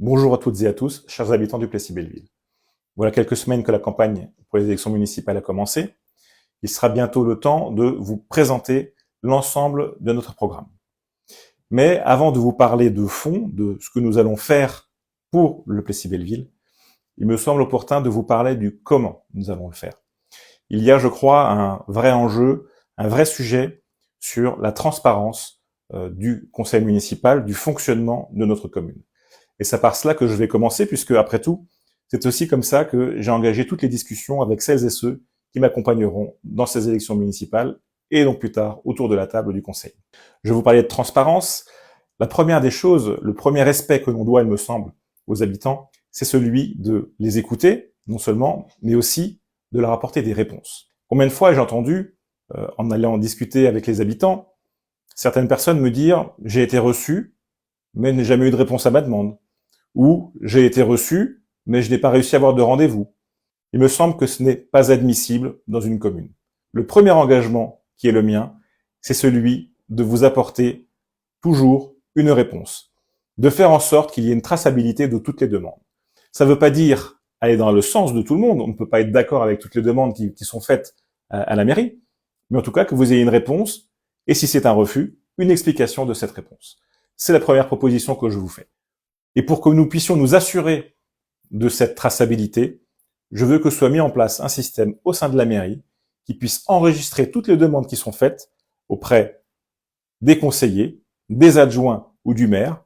Bonjour à toutes et à tous, chers habitants du Plessis-Belleville. Voilà quelques semaines que la campagne pour les élections municipales a commencé. Il sera bientôt le temps de vous présenter l'ensemble de notre programme. Mais avant de vous parler de fond, de ce que nous allons faire pour le Plessis-Belleville, il me semble opportun de vous parler du comment nous allons le faire. Il y a, je crois, un vrai enjeu, un vrai sujet sur la transparence du conseil municipal, du fonctionnement de notre commune. Et c'est par cela que je vais commencer, puisque après tout, c'est aussi comme ça que j'ai engagé toutes les discussions avec celles et ceux qui m'accompagneront dans ces élections municipales et donc plus tard autour de la table du conseil. Je vais vous parler de transparence. La première des choses, le premier respect que l'on doit, il me semble, aux habitants, c'est celui de les écouter, non seulement, mais aussi de leur apporter des réponses. Combien de fois j'ai entendu, en allant discuter avec les habitants, certaines personnes me dire « j'ai été reçu, mais n'ai jamais eu de réponse à ma demande » ou « j'ai été reçu, mais je n'ai pas réussi à avoir de rendez-vous ». Il me semble que ce n'est pas admissible dans une commune. Le premier engagement qui est le mien, c'est celui de vous apporter toujours une réponse, de faire en sorte qu'il y ait une traçabilité de toutes les demandes. Ça ne veut pas dire aller dans le sens de tout le monde, on ne peut pas être d'accord avec toutes les demandes qui sont faites à la mairie, mais en tout cas que vous ayez une réponse, et si c'est un refus, une explication de cette réponse. C'est la première proposition que je vous fais. Et pour que nous puissions nous assurer de cette traçabilité, je veux que soit mis en place un système au sein de la mairie qui puisse enregistrer toutes les demandes qui sont faites auprès des conseillers, des adjoints ou du maire,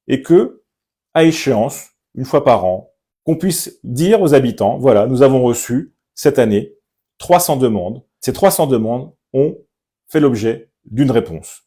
et que, à échéance, une fois par an, qu'on puisse dire aux habitants, voilà, nous avons reçu cette année 300 demandes. Ces 300 demandes ont fait l'objet d'une réponse.